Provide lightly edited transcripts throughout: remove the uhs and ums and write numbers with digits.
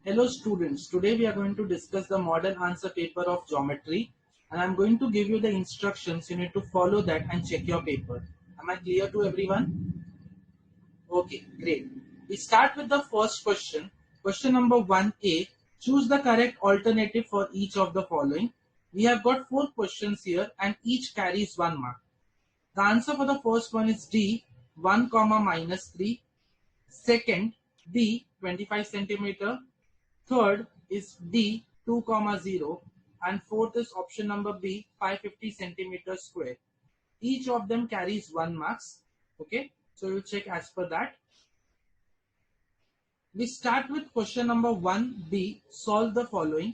Hello students, today we are going to discuss the model answer paper of geometry and I am going to give you the instructions. You need to follow that and check your paper. Am I clear to everyone? Okay, great. We start with the first question. Question number 1A. Choose the correct alternative for each of the following. We have got 4 questions here and each carries 1 mark. The answer for the first one is D, 1 comma minus 3. Second, D, 25 centimeter. Third is D, 2 comma 0. And fourth is option number B, 550 centimeters square. Each of them carries 1 marks. Okay, so we'll check as per that. We start with question number 1B. Solve the following.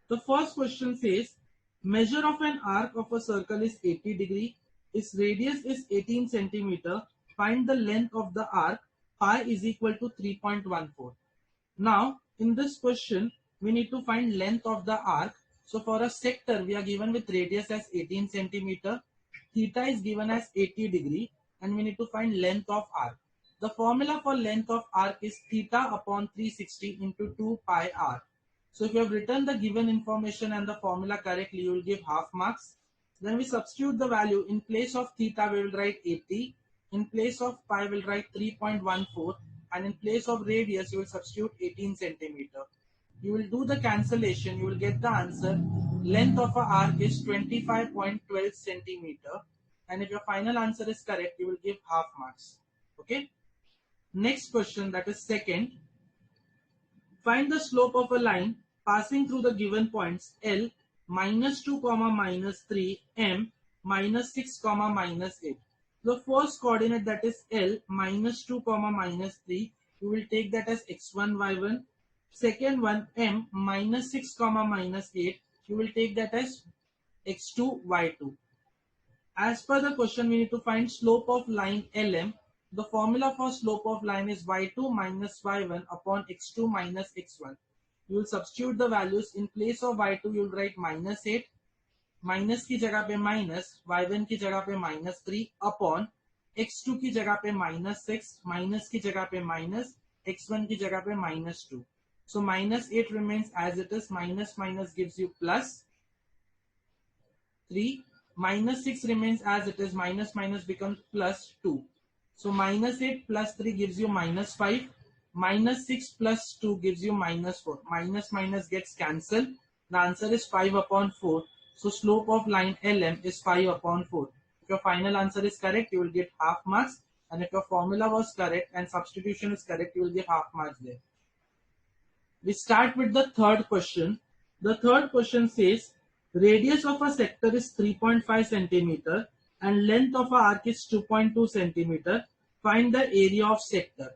The first question says, measure of an arc of a circle is 80 degree. Its radius is 18 centimeter. Find the length of the arc. Pi is equal to 3.14. Now, in this question, we need to find length of the arc. So for a sector, we are given with radius as 18 centimeter. Theta is given as 80 degree. And we need to find length of arc. The formula for length of arc is theta upon 360 into 2 pi r. So if you have written the given information and the formula correctly, you will give half marks. Then we substitute the value. In place of theta, we will write 80. In place of pi, we will write 3.14. And in place of radius, you will substitute 18 centimeter. You will do the cancellation. You will get the answer. Length of an arc is 25.12 centimeter. And if your final answer is correct, you will give half marks. Okay. Next question, that is second. Find the slope of a line passing through the given points L, minus 2 comma minus 3, M, minus 6 comma minus 8. The first coordinate, that is L, minus 2 comma minus 3, you will take that as x1 y1. Second one, M, minus 6 comma minus 8, you will take that as x2 y2. As per the question, we need to find slope of line LM. The formula for slope of line is y2 minus y1 upon x2 minus x1. You will substitute the values. In place of y2, you will write minus 8. Minus की जगह पे minus, y1 की जगह पे minus 3 upon x2 की जगह पे minus 6, minus की जगह पे minus, x1 की जगह पे minus 2. So minus 8 remains as it is. Minus minus gives you plus 3. Minus 6 remains as it is. Minus minus becomes plus 2. So minus 8 plus 3 gives you minus 5. Minus 6 plus 2 gives you minus 4. Minus minus gets cancelled. The answer is 5 upon 4. So slope of line LM is 5 upon 4. If your final answer is correct, you will get half marks. And if your formula was correct and substitution is correct, you will get half marks there. We start with the third question. The third question says, radius of a sector is 3.5 centimeter and length of a arc is 2.2 centimeter. Find the area of sector.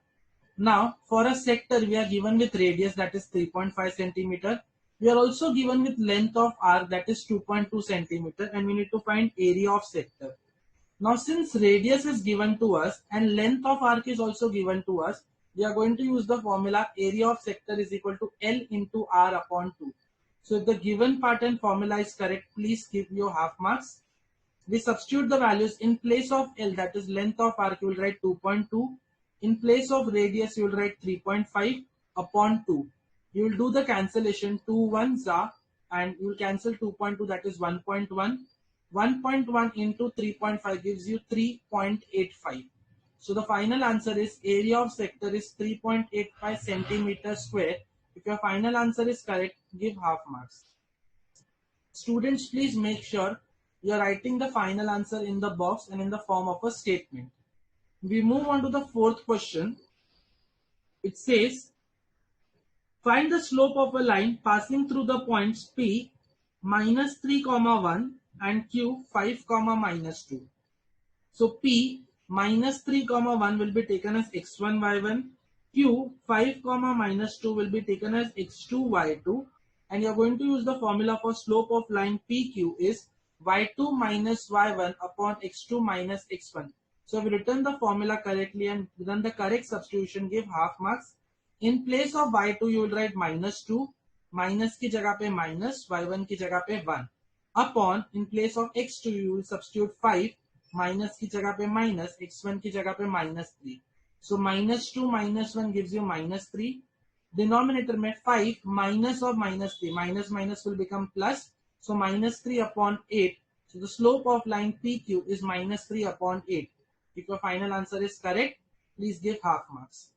Now, for a sector, we are given with radius, that is 3.5 centimeter. We are also given with length of arc, that is 2.2 centimeter, and we need to find area of sector. Now, since radius is given to us and length of arc is also given to us, we are going to use the formula area of sector is equal to L into R upon 2. So if the given pattern formula is correct, please give your half marks. We substitute the values. In place of L, that is length of arc, you will write 2.2. In place of radius, you will write 3.5 upon 2. You will do the cancellation. 2 ones are, and you will cancel 2.2, that is 1.1. 1.1 into 3.5 gives you 3.85. So the final answer is area of sector is 3.85 centimeters square. If your final answer is correct, give half marks. Students, please make sure you are writing the final answer in the box and in the form of a statement. We move on to the fourth question. It says, find the slope of a line passing through the points P, minus 3, 1 and Q, 5, minus 2. So P, minus 3, 1 will be taken as x1, y1. Q, 5, minus 2 will be taken as x2, y2. And you are going to use the formula for slope of line PQ is y2 minus y1 upon x2 minus x1. So if you written the formula correctly and done the correct substitution, give half marks. In place of y2, you will write minus 2. Minus की जगह पे minus, y1 की जगह पे 1. Upon, in place of x2, you will substitute 5. Minus की जगह पे minus, x1 की जगह पे minus 3. So minus 2 minus 1 gives you minus 3. Denominator में 5 minus of minus 3, minus minus will become plus, so minus 3 upon 8. So the slope of line PQ is minus 3 upon 8. If your final answer is correct, please give half marks.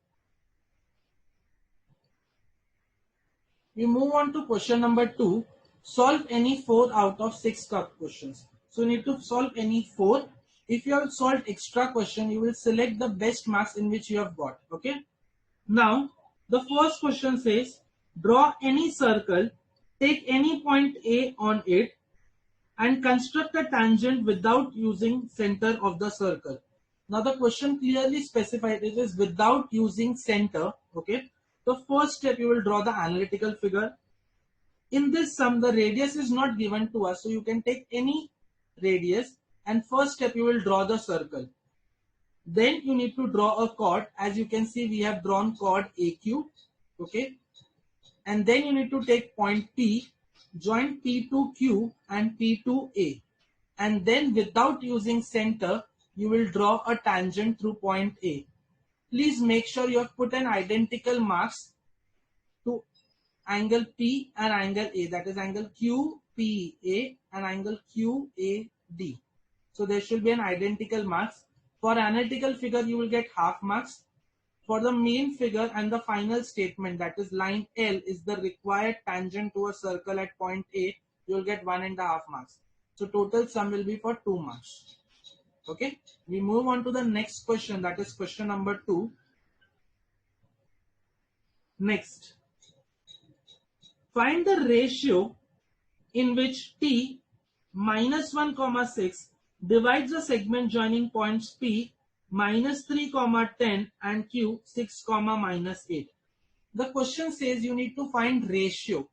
We move on to question number 2. Solve any 4 out of 6 questions. So you need to solve any 4. If you have solved extra question, you will select the best marks in which you have got. Okay. Now, the first question says, draw any circle, take any point A on it, and construct a tangent without using center of the circle. Now, the question clearly specified it is without using center. Okay. The first step, you will draw the analytical figure. In this sum, the radius is not given to us, so you can take any radius, and first step, you will draw the circle. Then you need to draw a chord. As you can see, we have drawn chord AQ. Okay. And then you need to take point P, join P to Q and P to A. And then without using center, you will draw a tangent through point A. Please make sure you have put an identical marks to angle P and angle A. That is angle QPA and angle QAD. So there should be an identical marks. For analytical figure, you will get half marks. For the main figure and the final statement, that is line L is the required tangent to a circle at point A, you will get 1.5 marks. So total sum will be for 2 marks. Okay. We move on to the next question, that is question number 2. Next. Find the ratio in which T minus 1, 6 divides a segment joining points P minus 3, 10 and Q 6, minus 8. The question says you need to find ratio.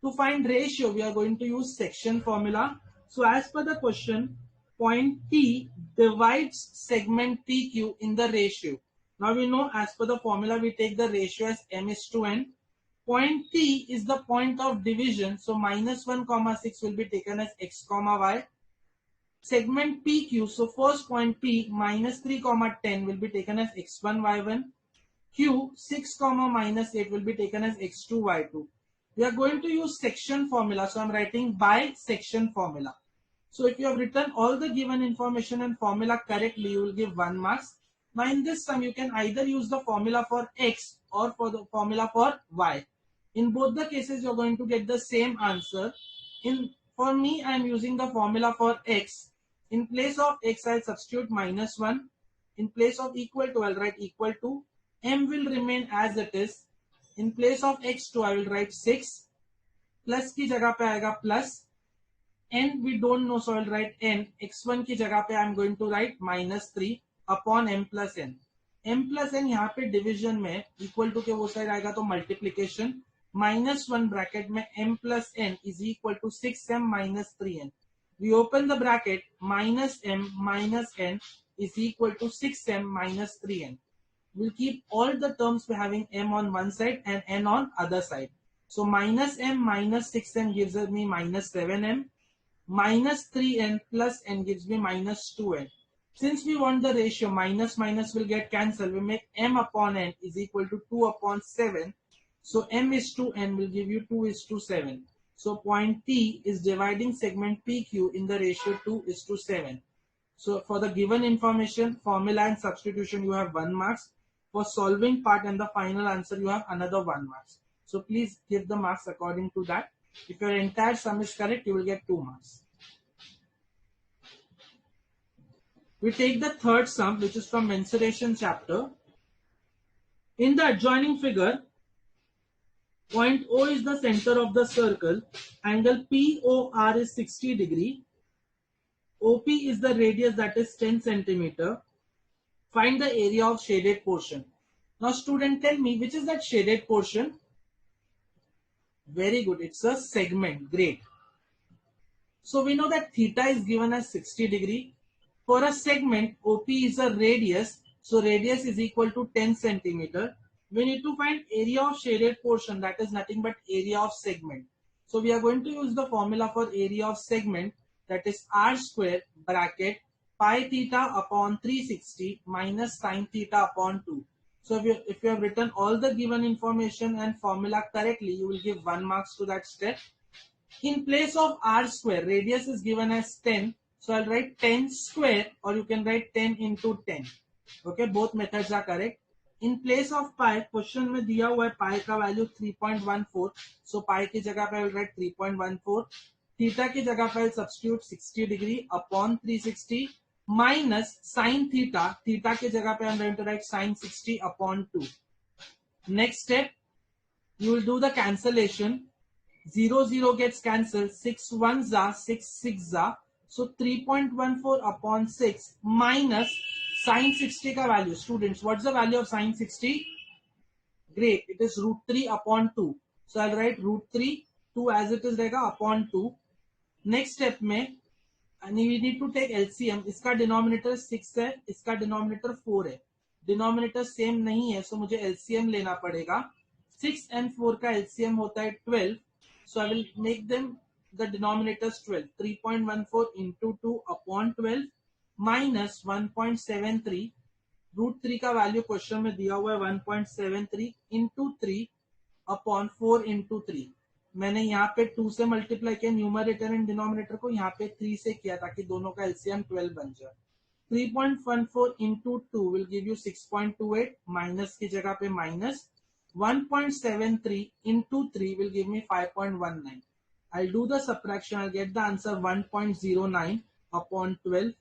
To find ratio, we are going to use section formula. So as per the question, point T divides segment PQ in the ratio. Now we know as per the formula, we take the ratio as m:n. Point T is the point of division. So minus 1, 6 will be taken as x, y. Segment PQ, so first point P minus 3, 10 will be taken as x1, y1. Q 6, minus 8 will be taken as x2, y2. We are going to use section formula. So I'm writing by section formula. So if you have written all the given information and formula correctly, you will give 1 marks. Now in this sum, you can either use the formula for x or for the formula for y. In both the cases, you're going to get the same answer. For me, I'm using the formula for x. In place of x, I'll substitute minus 1. In place of equal to, I'll write equal to. M will remain as it is. In place of x2, I will write 6. Plus की जगह पे आएगा plus. N we don't know, so I'll write n. x1 की जगह पे I'm going to write minus 3 upon m plus n. M plus n यहाँ पे division में equal to के वो साइड आएगा तो multiplication. Minus 1 bracket में m plus n is equal to 6m minus 3n. We open the bracket, minus m minus n is equal to 6m minus 3n. We'll keep all the terms by having m on one side and n on other side. So minus m minus 6m gives me minus 7m. Minus 3n plus n gives me minus 2n. Since we want the ratio, minus minus will get cancelled. We make m upon n is equal to 2 upon 7. So m is to n will give you 2 is to 7. So point T is dividing segment PQ in the ratio 2 is to 7. So for the given information, formula and substitution, you have 1 marks. For solving part and the final answer, you have another 1 marks. So please give the marks according to that. If your entire sum is correct, you will get 2 marks. We take the third sum, which is from mensuration chapter. In the adjoining figure, point O is the center of the circle. Angle POR is 60 degree. OP is the radius, that is 10 centimeter. Find the area of shaded portion. Now student, tell me, which is that shaded portion? Very good. It's a segment. Great. So we know that theta is given as 60 degree. For a segment, OP is a radius. So radius is equal to 10 centimeter. We need to find area of shaded portion, that is nothing but area of segment. So we are going to use the formula for area of segment, that is r square bracket pi theta upon 360 minus sin theta upon 2. So if you have written all the given information and formula correctly, you will give 1 marks to that step. In place of r square, radius is given as 10. So I'll write 10 square, or you can write 10 into 10. Okay, both methods are correct. In place of pi, question में दिया हुआ है पाई का value 3.14. So पाई की जगह पे I will write 3.14. Theta की जगह पे I'll substitute 60 degree upon 360 minus sin theta. Theta की जगह पे I'm going to write sin 60 upon 2. Next step, you will do the cancellation. 0 0 gets cancelled. 6 1s are 6 6 are. So 3.14 upon 6 minus sin 60 का value. Students, what's the value of sin 60? Great, it is root 3 upon 2. So I'll write root 3, 2 as it is रहेगा upon 2. Next step में we need to take LCM. इसका denominator 6 है, इसका denominator 4 है. Denominator same नहीं है, so मुझे LCM लेना पड़ेगा. 6 and 4 का LCM होता है 12. So I will make them the denominators 12. 3.14 into 2 upon 12 minus 1.73. Root 3 का वैल्यू क्वेश्चन में दिया हुआ है 1.73 into 3 upon 4 into 3. मैंने यहाँ पे 2 से मल्टीप्लाई किया न्यूमरेटर एंड डिनोमिनेटर को, यहाँ पे 3 से किया ताकि दोनों का एलसीएम 12 बन जाए. 3.14 into 2 will give you 6.28. Minus की जगह पे minus. 1.73 into 3 will give me 5.19. I'll do the subtraction. I'll get the answer 1.09 upon 12.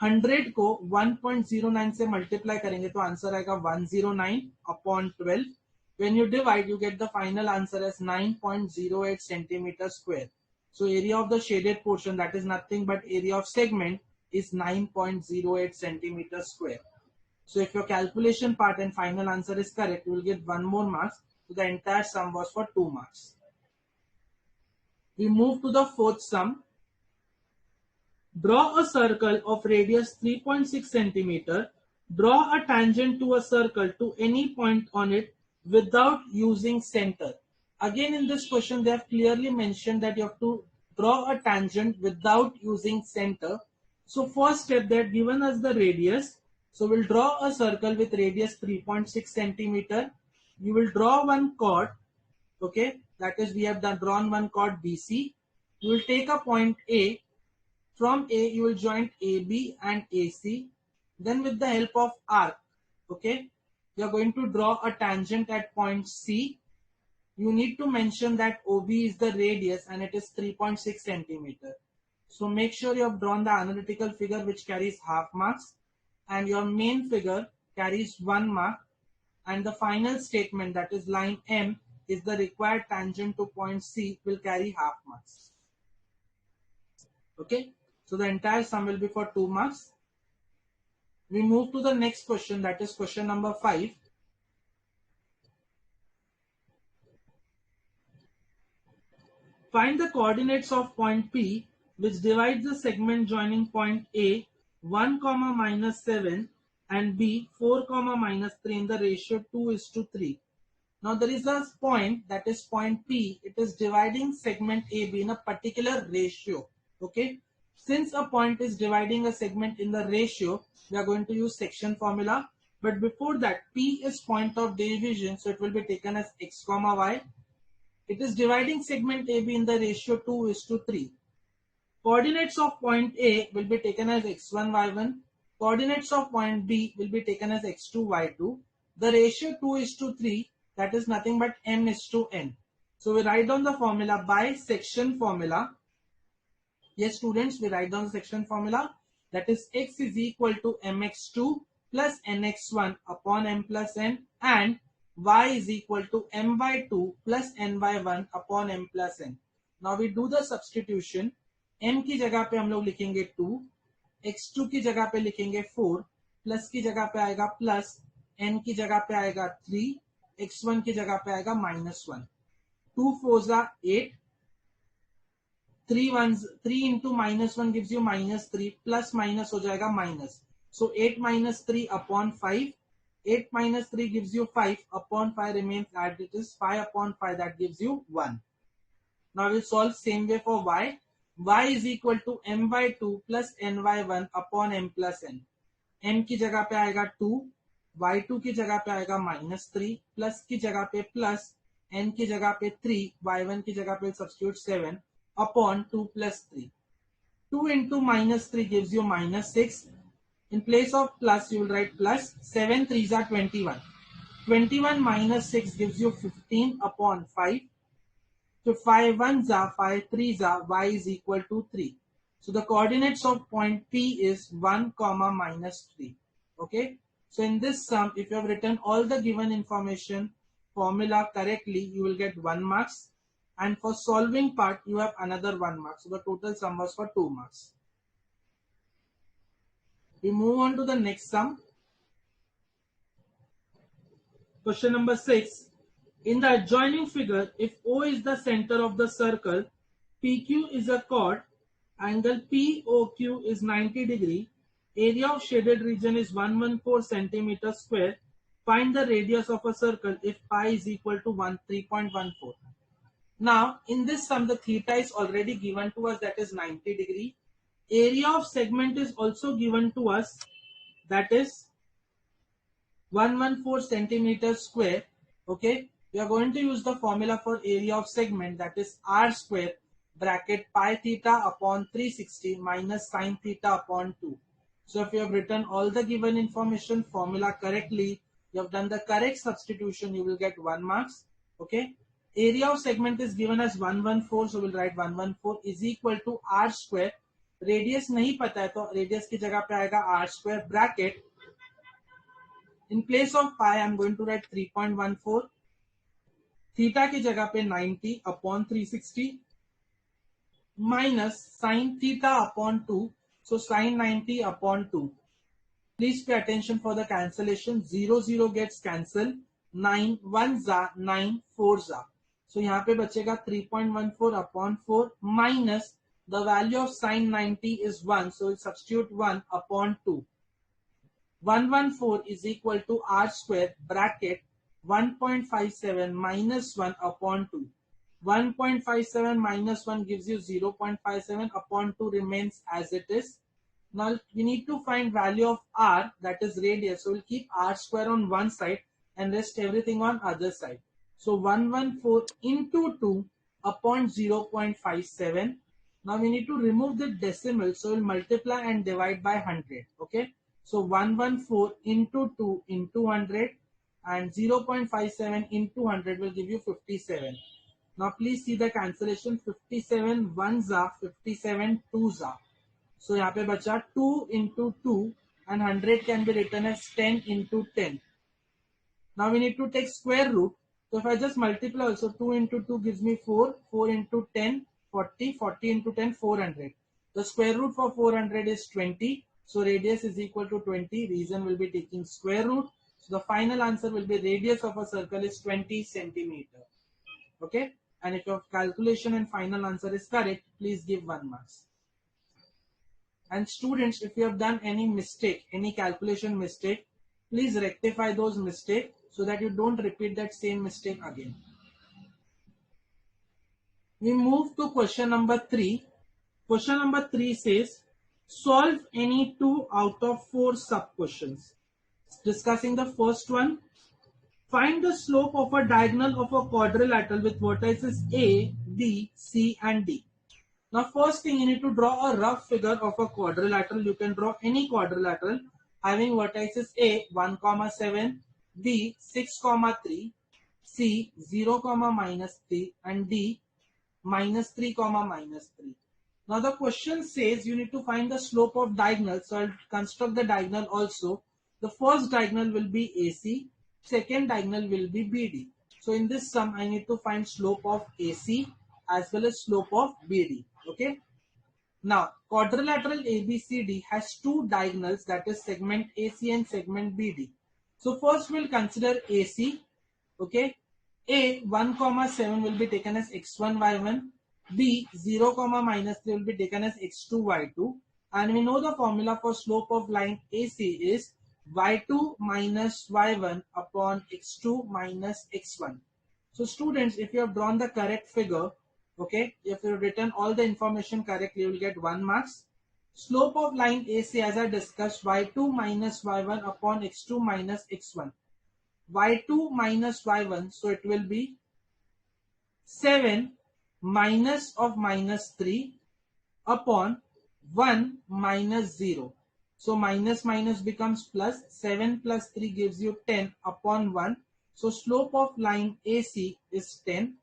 100 को 1.09 से मल्टीप्लाई करेंगे तो आंसर आएगा 109 upon 12. When you divide, you get the final answer as 9.08 centimeter square. So area of the shaded portion, that is nothing but area of segment, is 9.08 centimeter square. So if your calculation part and final answer is correct, you will get 1 more marks. So the entire sum was for 2 marks. We move to the fourth sum. Draw a circle of radius 3.6 centimeter. Draw a tangent to a circle to any point on it without using center. Again, in this question, they have clearly mentioned that you have to draw a tangent without using center. So first step, they have given us the radius. So we'll draw a circle with radius 3.6 centimeter. You will draw one chord. Okay, that is, we have drawn one chord BC. You will take a point A. From A, you will join AB and AC. Then with the help of arc, okay, you are going to draw a tangent at point C. You need to mention that OB is the radius and it is 3.6 centimeter. So make sure you have drawn the analytical figure which carries half marks, and your main figure carries 1 mark, and the final statement, that is line M, is the required tangent to point C, will carry half marks. Okay. So the entire sum will be for 2 marks. We move to the next question, that is question number 5. Find the coordinates of point P which divides the segment joining point A 1, minus 7 and B 4, minus 3 in the ratio 2:3. Now there is a point, that is point P. It is dividing segment AB in a particular ratio. Okay. Since a point is dividing a segment in the ratio, we are going to use section formula. But before that, P is point of division, so it will be taken as x, y. It is dividing segment AB in the ratio 2:3. Coordinates of point A will be taken as x1, y1. Coordinates of point B will be taken as x2, y2. The ratio 2:3, that is nothing but m:n. So we write down the formula by section formula. Yes, students, we write down the section formula. That is x is equal to mx2 plus nx1 upon m plus n, and y is equal to m by 2 plus n by 1 upon m plus n. Now we do the substitution. m की जगह पे हम लोग लिखेंगे 2, x2 की जगह पे लिखेंगे 4, प्लस की जगह पे आएगा प्लस, n की जगह पे आएगा 3, x1 की जगह पे आएगा -1. 2 4s are 8. 3 into -1 gives you -3, plus minus हो जाएगा minus. So 8 minus 3 upon 5. 8 minus 3 gives you 5 upon 5 remains as it is. 5 upon 5, that gives you 1. Now we'll solve same way for y. Y is equal to m by 2 plus n by 1 upon m plus n. m की जगह पे आएगा 2, y2 की जगह पे आएगा -3, plus की जगह पे प्लस, n की जगह पे 3, y1 की जगह पे substitute 7 upon 2 plus 3. 2 into -3 gives you -6. In place of plus, you will write plus. 7 3s are 21. 21 minus 6 gives you 15 upon 5. So 5 1s are 5 3s are, y is equal to 3. So the coordinates of point P is 1 comma minus 3. Okay. So in this sum, if you have written all the given information formula correctly, you will get 1 marks. And for solving part, you have another 1 mark. So the total sum was for 2 marks. We move on to the next sum. Question number 6. In the adjoining figure, if O is the center of the circle, PQ is a chord, angle POQ is 90 degree, area of shaded region is 114 centimeter square, find the radius of a circle if pi is equal to 3.14. Now, in this sum, the theta is already given to us, that is 90 degree. Area of segment is also given to us, that is 114 centimeters square. Okay, we are going to use the formula for area of segment, that is r square bracket pi theta upon 360 minus sine theta upon 2. So if you have written all the given information formula correctly, you have done the correct substitution, you will get 1 marks. Okay, area of segment is given as 114, so we'll write 114 is equal to r square. Radius नहीं पता है तो radius की जगह पे आएगा r square bracket. In place of pi, I am going to write 3.14. Theta की जगह पे 90 upon 360 minus sin theta upon 2. So sin 90 upon 2. Please pay attention for the cancellation. 0 0 gets cancelled. 9 1s are 9 4s are. So यहाँ पे बचेगा 3.14 upon 4 minus the value of sin 90 is 1. So we'll substitute 1 upon 2. 114 is equal to r square bracket 1.57 minus 1 upon 2. 1.57 minus 1 gives you 0.57 upon 2 remains as it is. Now we need to find value of r, that is radius. So we'll keep r square on one side and rest everything on other side. So 114 into 2 upon 0.57. Now we need to remove the decimal. So we'll multiply and divide by 100. Okay. So 114 into 2 into 100 and 0.57 into 100 will give you 57. Now please see the cancellation. 57 1s are, 57 2s are. So यहाँ पे बचा 2 into 2 and 100 can be written as 10 into 10. Now we need to take square root. So if I just multiply also, 2 into 2 gives me 4, 4 into 10, 40, 40 into 10, 400. The square root for 400 is 20. So radius is equal to 20. Reason will be taking square root. So the final answer will be radius of a circle is 20 centimeter. Okay. And if your calculation and final answer is correct, please give 1 marks. And students, if you have done any mistake, any calculation mistake, please rectify those mistakes so that you don't repeat that same mistake again. We move to question number 3. Question number 3 says, solve any 2 out of 4 sub-questions. Discussing the first one, find the slope of a diagonal of a quadrilateral with vertices A, B, C and D. Now first thing, you need to draw a rough figure of a quadrilateral. You can draw any quadrilateral having vertices A 1,7, B 6,3, C 0, -3 and D -3, -3. Now the question says you need to find the slope of diagonal. So I'll construct the diagonal also. The first diagonal will be AC, second diagonal will be BD. So in this sum, I need to find slope of AC as well as slope of BD. Okay. Now quadrilateral ABCD has 2 diagonals, that is segment AC and segment BD. So first we'll consider AC. Okay. A 1,7 will be taken as x1 y1. B 0, -3 will be taken as x2 y2. And we know the formula for slope of line AC is y2 minus y1 upon x2 minus x1. So students, if you have drawn the correct figure, okay, if you have written all the information correctly, you will get 1 marks. Slope of line AC as I discussed, y2 minus y1 upon x2 minus x1. y2 minus y1, so it will be 7 minus of minus 3 upon 1 minus 0. So minus minus becomes plus, 7 plus 3 gives you 10 upon 1. So slope of line AC is 10.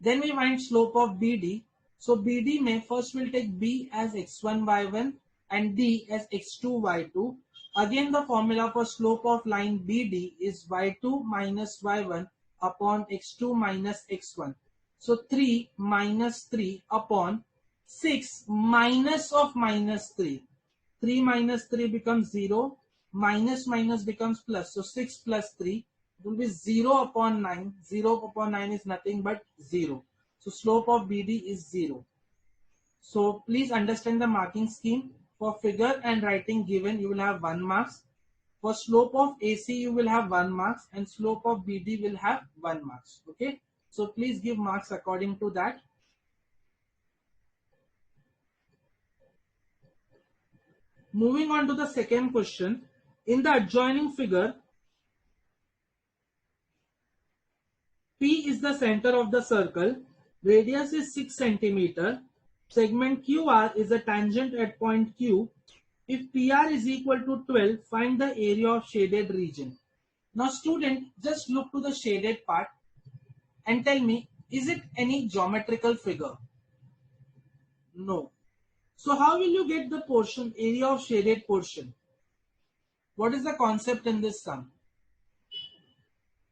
Then we find slope of BD. So BD may first we'll take B as x1 y1 and D as x2 y2. Again the formula for slope of line BD is y2 minus y1 upon x2 minus x1. So 3 minus 3 upon 6 minus of minus 3. 3 minus 3 becomes 0. Minus minus becomes plus. So 6 plus 3 will be 0 upon 9. 0 upon 9 is nothing but 0. So slope of BD is 0. So please understand the marking scheme. For figure and writing given, you will have 1 marks. For slope of AC, you will have 1 marks, and slope of BD will have 1 marks. Okay. So please give marks according to that. Moving on to the second question. In the adjoining figure, P is the center of the circle. Radius is 6 centimeter. Segment QR is a tangent at point Q. If PR is equal to 12, find the area of shaded region. Now student, just look to the shaded part and tell me, is it any geometrical figure? No. So how will you get the portion, area of shaded portion? What is the concept in this sum?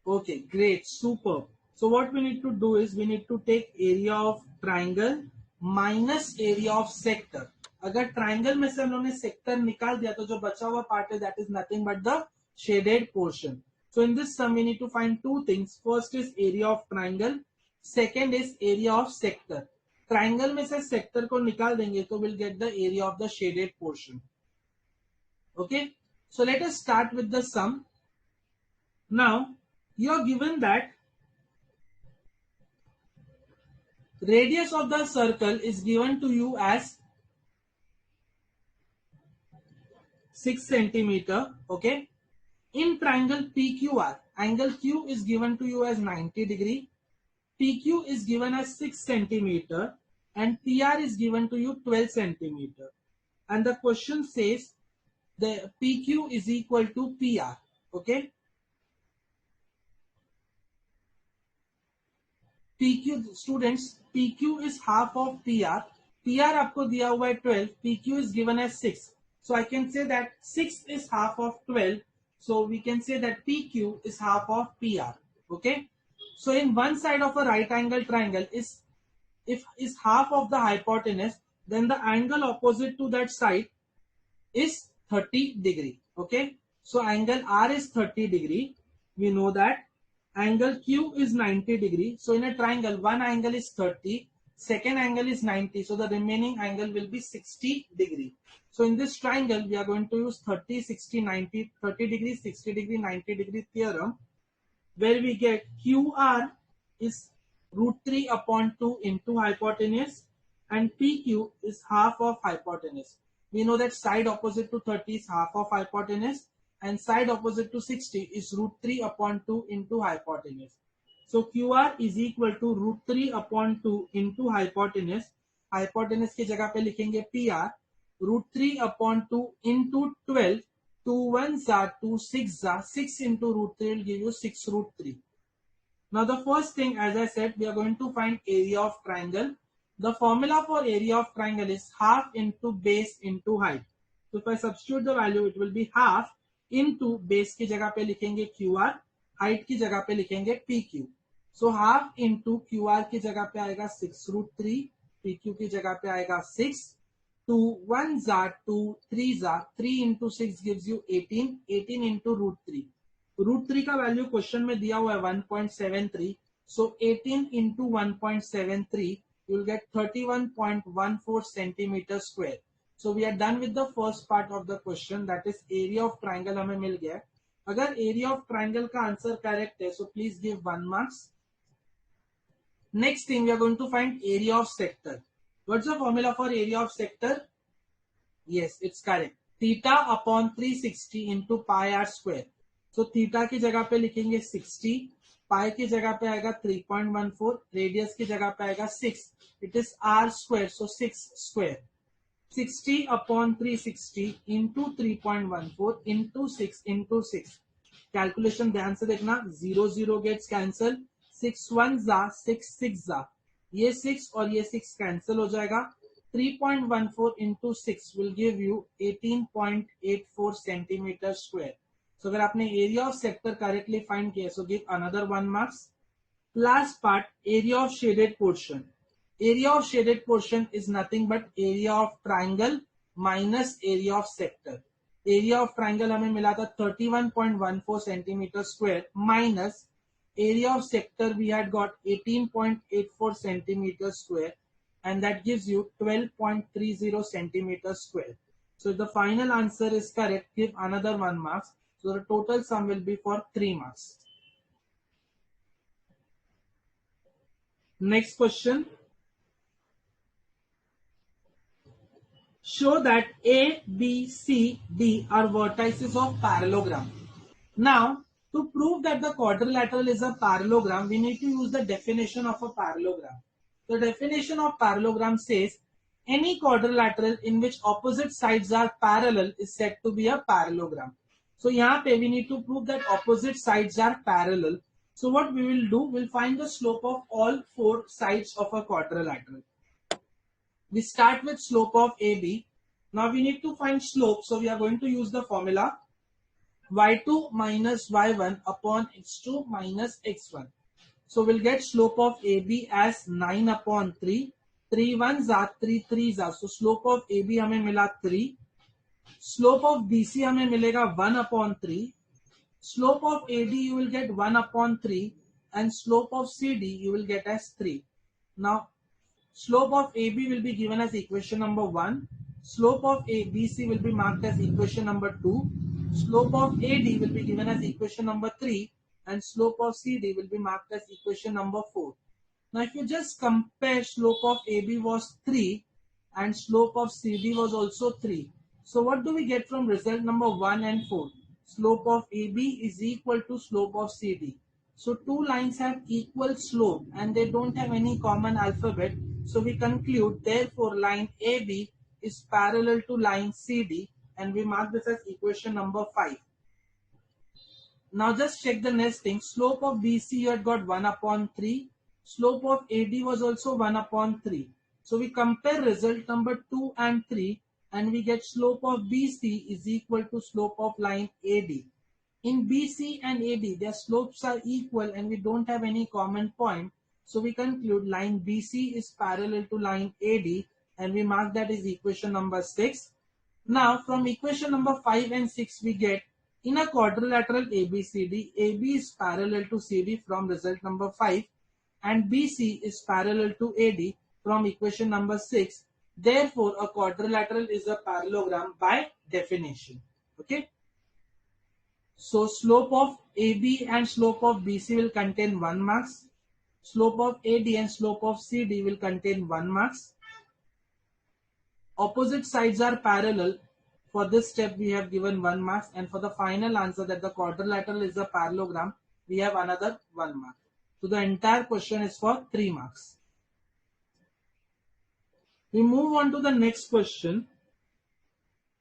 Okay, great, superb. So what we need to do is we need to take area of triangle minus area of sector. अगर triangle में से हम लोगों ने sector निकाल दिया तो जो बचा हुआ part है that is nothing but the shaded portion. So in this sum we need to find two things. First is area of triangle. Second is area of sector. Triangle में से sector को निकाल देंगे तो we'll get the area of the shaded portion. Okay. So let us start with the sum. Now you are given that radius of the circle is given to you as 6 centimeter. Okay. In triangle PQR, angle Q is given to you as 90 degree. PQ is given as 6 centimeter and PR is given to you 12 centimeter. And the question says the PQ is equal to PR. Okay. PQ students, PQ is half of PR. PR आपको दिया हुआ है 12. PQ is given as 6. So I can say that 6 is half of 12. So we can say that PQ is half of PR. Okay. So in one side of a right angle triangle is half of the hypotenuse, then the angle opposite to that side is 30 degree. Okay. So angle R is 30 degree. We know that. Angle Q is 90 degree. So in a triangle, one angle is 30, second angle is 90. So the remaining angle will be 60 degree. So in this triangle, we are going to use 30, 60, 90, 30 degree, 60 degree, 90 degree theorem, where we get QR is root 3 upon 2 into hypotenuse and PQ is half of hypotenuse. We know that side opposite to 30 is half of hypotenuse and side opposite to 60 is root 3 upon 2 into hypotenuse. So QR is equal to root 3 upon 2 into hypotenuse. Hypotenuse की जगह पे लिखेंगे PR. Root 3 upon 2 into 12. 2 1s are 2 6s are 6 into root 3 will give you 6 root 3. Now the first thing, as I said, we are going to find area of triangle. The formula for area of triangle is half into base into height. So if I substitute the value, it will be half into base की जगह पे लिखेंगे QR, height की जगह पे लिखेंगे PQ. So half into QR की जगह पे आएगा 6 root 3, PQ की जगह पे आएगा 6. 2 1s are 2 3s are 3 into 6 gives you 18. 18 into root 3. Root 3 का वैल्यू क्वेश्चन में दिया हुआ है 1.73. So 18 into 1.73 you will get 31.14 centimeter square. So we are done with the first part of the question, that is area of triangle हमें मिल गया. अगर area of triangle का answer correct है, so please give 1 marks. Next thing, we are going to find area of sector. What's the formula for area of sector? Yes, it's correct. Theta upon 360 into pi r square. So theta की जगह पे लिखेंगे 60, पाई की जगह पे आएगा 3.14, radius की जगह पे आएगा 6. It is r square, so 6 square. 60 upon 360 into 3.14 into 6 into 6. Calculation ध्यान से देखना, 0 गेट्स कैंसल, 6 1 जा 6 6 जा, ये 6 और ये 6 कैंसिल हो जाएगा. 3.14 into 6 will give you 18.84 centimeter square. So अगर आपने area of sector correctly find किया, so give another 1 marks. Last part, area of shaded portion. Area of shaded portion is nothing but area of triangle minus area of sector. Area of triangle हमें मिला था 31.14 centimeter square minus area of sector we had got 18.84 centimeter square, and that gives you 12.30 centimeter square. So if the final answer is correct, give another 1 marks. So the total sum will be for 3 marks. Next question. Show that A, B, C, D are vertices of parallelogram. Now, to prove that the quadrilateral is a parallelogram, we need to use the definition of a parallelogram. The definition of parallelogram says any quadrilateral in which opposite sides are parallel is said to be a parallelogram. So यहाँ पे we need to prove that opposite sides are parallel. So what we will do, we'll find the slope of all 4 sides of a quadrilateral. We start with slope of AB. Now we need to find slope, so we are going to use the formula y2 minus y1 upon x2 minus x1. So we'll get slope of AB as 9 upon 3. 3 1s are 3 3s are. So slope of AB हमें मिला 3. Slope of BC हमें मिलेगा 1 upon 3. Slope of AD you will get 1 upon 3, and slope of CD you will get as 3. Now slope of AB will be given as equation number 1. Slope of ABC will be marked as equation number 2. Slope of AD will be given as equation number 3. And slope of CD will be marked as equation number 4. Now if you just compare, slope of AB was 3 and slope of CD was also 3. So what do we get from result number 1 and 4? Slope of AB is equal to slope of CD. So two lines have equal slope and they don't have any common alphabet. So we conclude therefore line AB is parallel to line CD, and we mark this as equation number 5. Now just check the next thing. Slope of BC you had got 1 upon 3. Slope of AD was also 1 upon 3. So we compare result number 2 and 3, and we get slope of BC is equal to slope of line AD. In BC and AD, their slopes are equal and we don't have any common point. So we conclude line BC is parallel to line AD, and we mark that as equation number 6. Now from equation number 5 and 6 we get, in a quadrilateral ABCD, AB is parallel to CD from result number 5, and BC is parallel to AD from equation number 6. Therefore, a quadrilateral is a parallelogram by definition. Okay. So slope of AB and slope of BC will contain 1 marks. Slope of AD and slope of CD will contain 1 marks. Opposite sides are parallel. For this step we have given 1 marks, and for the final answer that the quadrilateral is a parallelogram, we have another 1 mark. So the entire question is for 3 marks. We move on to the next question.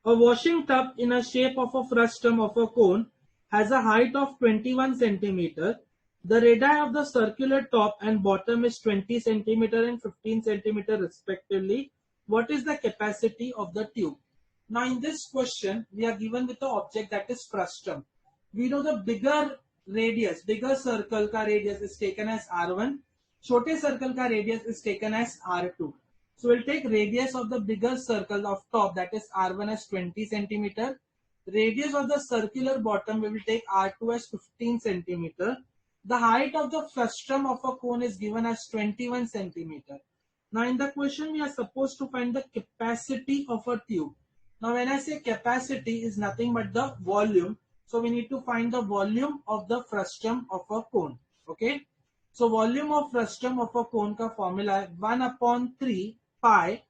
A washing tub in a shape of a frustum of a cone has a height of 21 centimeter. The radii of the circular top and bottom is 20 centimeter and 15 centimeter respectively. What is the capacity of the tube? Now in this question, we are given with the object that is frustum. We know the bigger radius, bigger circle ka radius is taken as R1. Chote circle ka radius is taken as R2. So we'll take radius of the bigger circle of top, that is R1 as 20 centimeter. Radius of the circular bottom we will take R2 as 15 centimeter. The height of the frustum of a cone is given as 21 centimeter. Now in the question we are supposed to find the capacity of a tube. Now when I say capacity is nothing but the volume. So we need to find the volume of the frustum of a cone. Okay. So volume of frustum of a cone ka formula is 1 upon 3 pi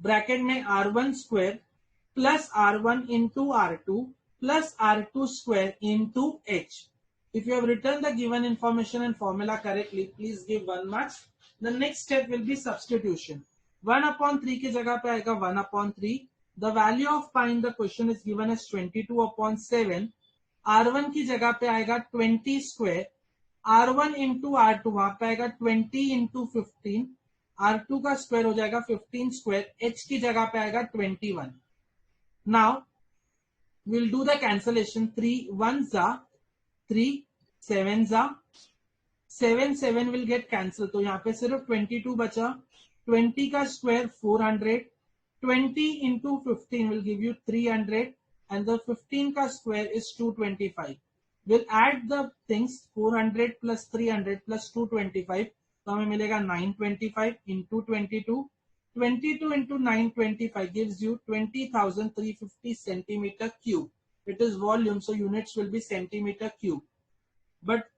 bracket में R1 square plus R1 into R2 plus R2 square into H. If you have written the given information and formula correctly, please give 1 marks. The next step will be substitution. 1/3 की जगह पे आएगा 1/3. The value of pi in the question is given as 22/7. R1 की जगह पे आएगा 20 square. R1 into R2 वहां पे आएगा 20 into 15. R2 का स्क्वायर हो जाएगा 15 स्क्वायर. H की जगह पे आएगा 21. Now we'll do the cancellation. 3 1s are 3 7s are 7 will get cancelled. तो यहाँ पे सिर्फ 22 बचा. 20 का square 400. 20 into 15 will give you 300 and the 15 ka square is 225. We'll add the things 400 plus 300 plus 225. तो हमें मिलेगा 925 into 22. 22 into 925 gives you 20,350 centimeter cube. It is volume, so units will be centimeter cube. But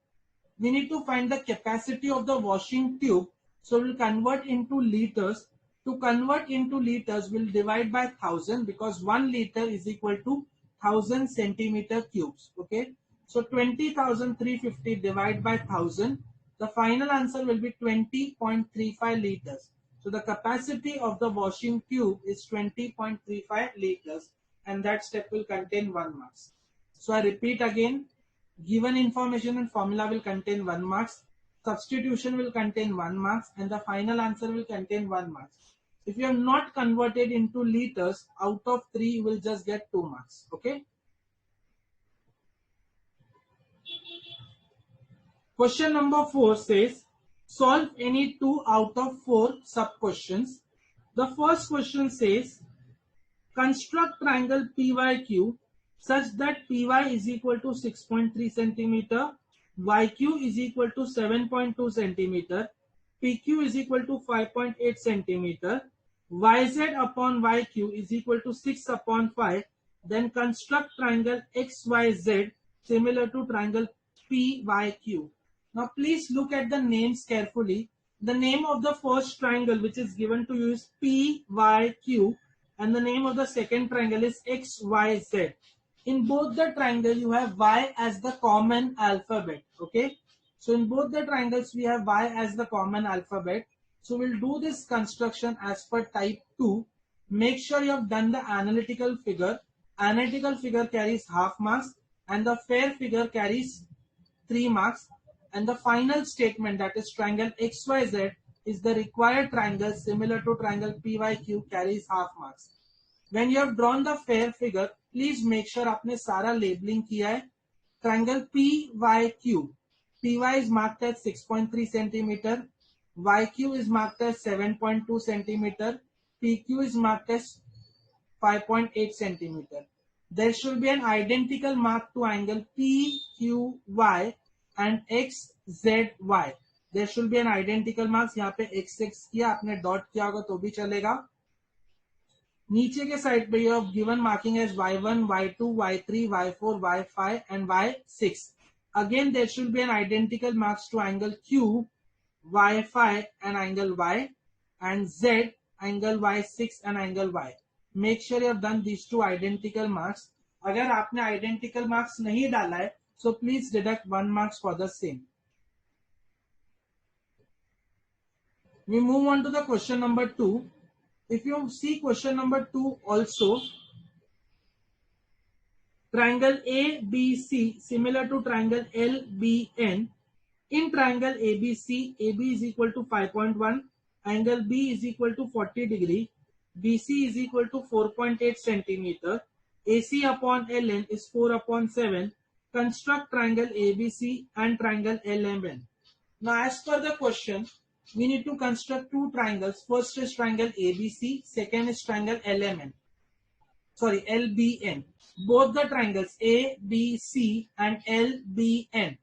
we need to find the capacity of the washing tube. So we'll convert into liters. To convert into liters, we'll divide by 1000 because 1 liter is equal to 1000 centimeter cubes. Okay. So 20,350 divided by 1000. The final answer will be 20.35 liters. So the capacity of the washing tube is 20.35 liters and that step will contain 1 marks. So I repeat again, given information and formula will contain 1 marks, substitution will contain 1 marks and the final answer will contain 1 marks. If you have not converted into liters, out of 3 you will just get 2 marks. Okay. Question number 4 says, solve any 2 out of 4 sub-questions. The first question says, construct triangle PYQ such that PY is equal to 6.3 centimeter, YQ is equal to 7.2 centimeter, PQ is equal to 5.8 centimeter, YZ upon YQ is equal to 6/5. Then construct triangle XYZ similar to triangle PYQ. Now please look at the names carefully. The name of the first triangle which is given to you is PYQ and the name of the second triangle is XYZ. In both the triangle you have Y as the common alphabet. Okay. So in both the triangles we have Y as the common alphabet. So we'll do this construction as per type 2. Make sure you have done the analytical figure. Analytical figure carries half marks and the fair figure carries 3 marks. And the final statement, that is triangle XYZ, is the required triangle similar to triangle PYQ, carries half marks. When you have drawn the fair figure, please make sure आपने सारा labeling किया है. Triangle PYQ. PY is marked as 6.3 centimeter. YQ is marked as 7.2 centimeter. PQ is marked as 5.8 centimeter. There should be an identical mark to angle PQY and XZY. There should be an identical marks. यहाँ पे XX किया, आपने dot किया होगा तो भी चलेगा. नीचे के साइड पे you have given marking as Y1, Y2, Y3, Y4, Y5 and Y6. Again there should be an identical marks to angle Q, Y5 and angle Y and Z, angle Y6 and angle Y. Make sure you have done these two identical marks. अगर आपने identical marks नहीं डाला है, so please deduct 1 marks for the same. We move on to the question number 2. If you see question number 2 also, triangle ABC similar to triangle LBN. In triangle ABC, AB is equal to 5.1, angle B is equal to 40 degree, BC is equal to 4.8 centimeter, AC upon LN is 4/7. Construct triangle ABC and triangle LMN. Now as per the question, we need to construct two triangles. First is triangle ABC, second is triangle LMN. Sorry, LBN. Both the triangles ABC and LBN,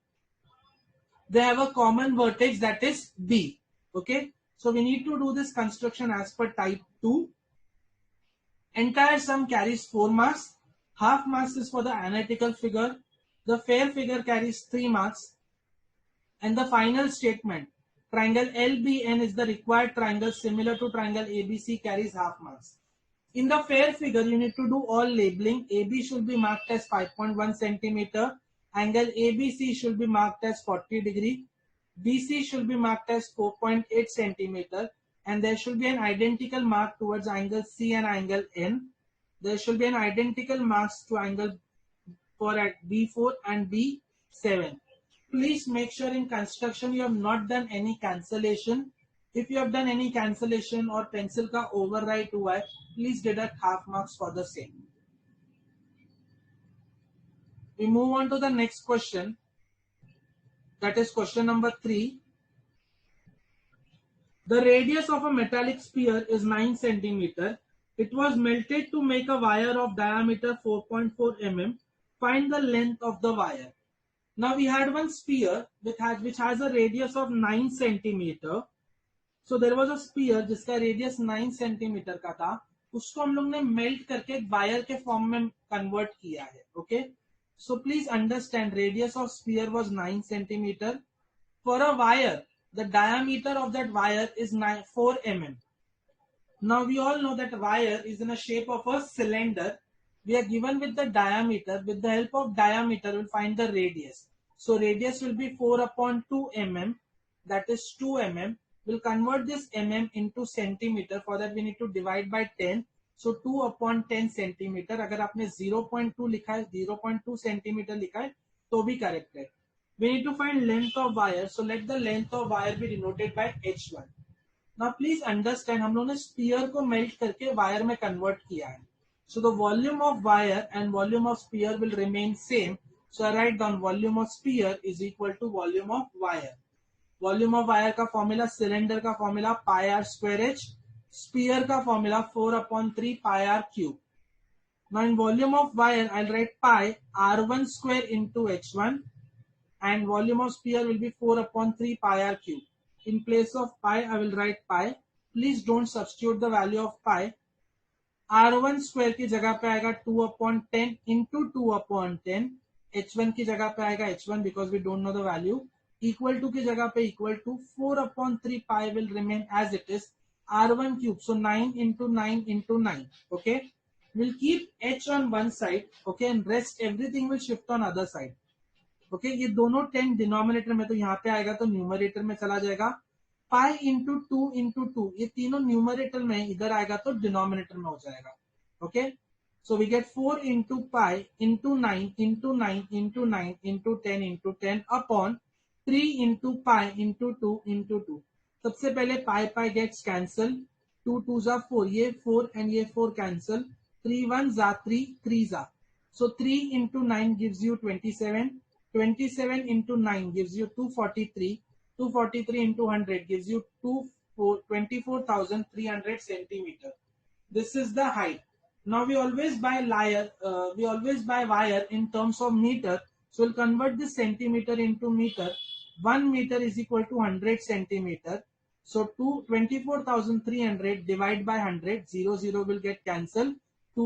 they have a common vertex, that is B. Okay. So we need to do this construction as per type 2. Entire sum carries 4 marks. Half marks is for the analytical figure. The fair figure carries 3 marks. And the final statement, Triangle LBN is the required triangle similar to triangle ABC, carries half marks. In the fair figure, you need to do all labeling. AB should be marked as 5.1 centimeter. Angle ABC should be marked as 40 degree. BC should be marked as 4.8 centimeter. And there should be an identical mark towards angle C and angle N. There should be an identical marks to angle for at B4 and B7. Please make sure in construction you have not done any cancellation. If you have done any cancellation or pencil ka overwrite hua hai, please deduct half marks for the same. We move on to the next question. That is question number 3. The radius of a metallic sphere is 9 centimeter. It was melted to make a wire of diameter 4.4 mm. Find the length of the wire. Now we had one sphere which has a radius of 9 centimeter. So there was a sphere जिसका radius 9 centimeter का था. उसको हम लोग ने melt करके एक wire के form में convert किया है. Okay. So please understand, radius of sphere was 9 centimeter. For a wire, the diameter of that wire is 4 mm. Now we all know that wire is in a shape of a cylinder. We are given with the diameter. With the help of diameter, we'll find the radius. So radius will be 4 upon 2 mm. That is 2 mm. We'll convert this mm into centimeter. For that we need to divide by 10. So 2 upon 10 centimeter. अगर आपने 0.2 लिखा है, 0.2 centimeter लिखा है, तो भी correct है. We need to find length of wire. So let the length of wire be denoted by H1. Now please understand, हम लोगों ने sphere को melt करके wire में convert किया है. So the volume of wire and volume of sphere will remain same. So I write down volume of sphere is equal to volume of wire. Volume of wire का formula, cylinder का formula pi r square h. Sphere का formula 4 upon 3 pi r cube. Now in volume of wire, I'll write pi r1 square into h1. And volume of sphere will be 4 upon 3 pi r cube. In place of pi, I will write pi. Please don't substitute the value of pi. R1 square की जगह पे आएगा 2 upon 10 into 2 upon 10. H1 की जगह पे आएगा H1 because we don't know the value. Equal to की जगह पे equal to 4 upon 3 pi will remain as it is. R1 cube. So 9 into 9 into 9. Okay. We'll keep H on one side. Okay. And rest everything will shift on other side. Okay ये दोनों 10 denominator में, तो यहाँ पे आएगा तो numerator में चला जाएगा. पाई इंटू टू ये तीनों न्यूमरेटर में, इधर आएगा तो डिनोमिनेटर में हो जाएगा. Okay so we get 4 into pi into 9 into 9 into 9 into 10 into 10 upon 3 into pi into 2 into 2. सबसे पहले पाई पाई गेट्स कैंसल. 2 2 जा 4, ये 4 एंड ये 4 कैंसल. 3 1 जा 3 3 जा. सो 3 into 9 gives you 27. 27 into 9 gives you 243. 243 into 100 gives you 24,300 centimeter. This is the height. Now we always buy wire in terms of meter. So we'll convert this centimeter into meter. 1 meter is equal to 100 centimeter. So 24,300 divided by 100. 0 will get cancelled.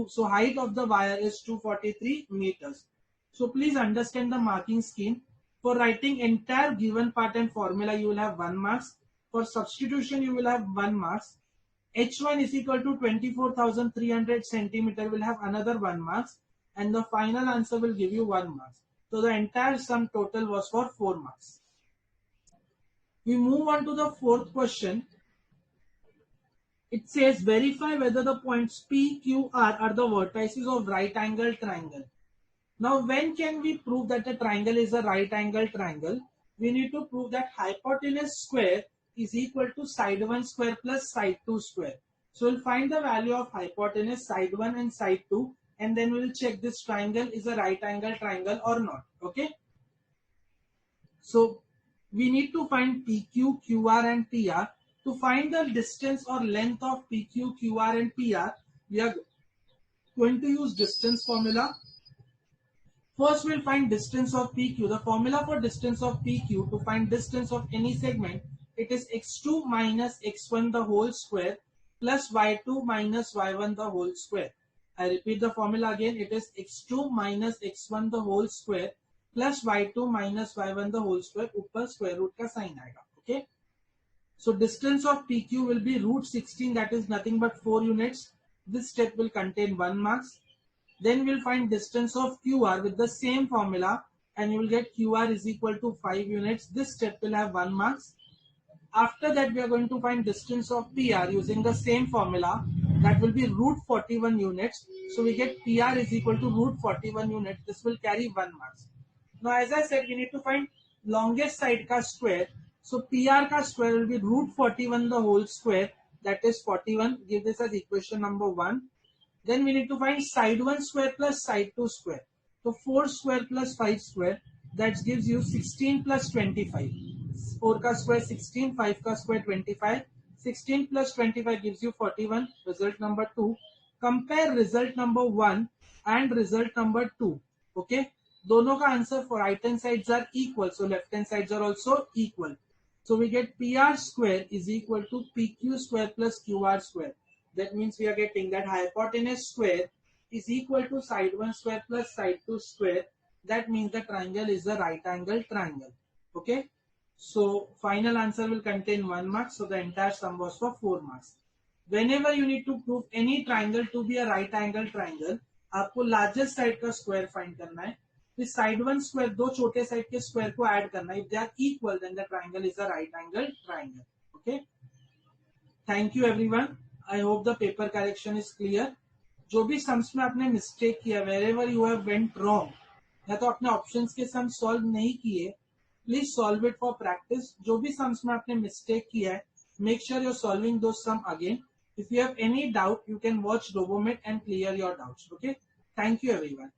So height of the wire is 243 meters. So please understand the marking scheme. For writing entire given part and formula, you will have 1 marks. For substitution, you will have 1 marks. H1 is equal to 24,300 centimeter will have another 1 marks. And the final answer will give you 1 marks. So the entire sum total was for 4 marks. We move on to the fourth question. It says verify whether the points P, Q, R are the vertices of right angle triangle. Now, when can we prove that a triangle is a right angle triangle? We need to prove that hypotenuse square is equal to side 1 square plus side 2 square. So, we'll find the value of hypotenuse side 1 and side 2, and then we'll check this triangle is a right angle triangle or not. Okay. So, we need to find PQ, QR and PR. To find the distance or length of PQ, QR and PR, we are going to use distance formula. First, we'll find distance of PQ. The formula for distance of PQ, to find distance of any segment, it is x2 minus x1 the whole square plus y2 minus y1 the whole square. I repeat the formula again. It is x2 minus x1 the whole square plus y2 minus y1 the whole square. ऊपर square root का sign आएगा. Okay. So distance of PQ will be root 16, that is nothing but 4 units. This step will contain 1 marks. Then we'll find distance of QR with the same formula and you will get QR is equal to 5 units. This step will have 1 marks. After that we are going to find distance of PR using the same formula, that will be root 41 units. So we get PR is equal to root 41 units. This will carry 1 marks. Now as I said, we need to find longest side ka square. So PR ka square will be root 41 the whole square, that is 41. Give this as equation number 1. Then we need to find side 1 square plus side 2 square. So 4 square plus 5 square, that gives you 16 plus 25. 4 ka square 16, 5 ka square 25. 16 plus 25 gives you 41. Result number 2. Compare result number 1 and result number 2. Okay. दोनों का answer for right hand sides are equal, so left hand sides are also equal. So we get PR square is equal to PQ square plus QR square. That means we are getting that hypotenuse square is equal to side 1 square plus side 2 square. That means the triangle is a right angle triangle. Okay. So final answer will contain 1 mark. So the entire sum was for 4 marks. Whenever you need to prove any triangle to be a right angle triangle, आपको largest side का square find करना है. This side 1 square, दो छोटे side के square को add करना है. If they are equal, then the triangle is a right angle triangle. Okay. Thank you everyone. I hope the paper correction is clear. जो भी सम्स में आपने मिस्टेक किया, wherever you have went wrong, या तो अपने ऑप्शंस के सम solve नहीं किए, please solve it for practice. जो भी सम्स में आपने मिस्टेक किया है, make sure you are solving those sum again. If you have any doubt, you can watch Robomed and clear your doubts. Okay. Thank you everyone.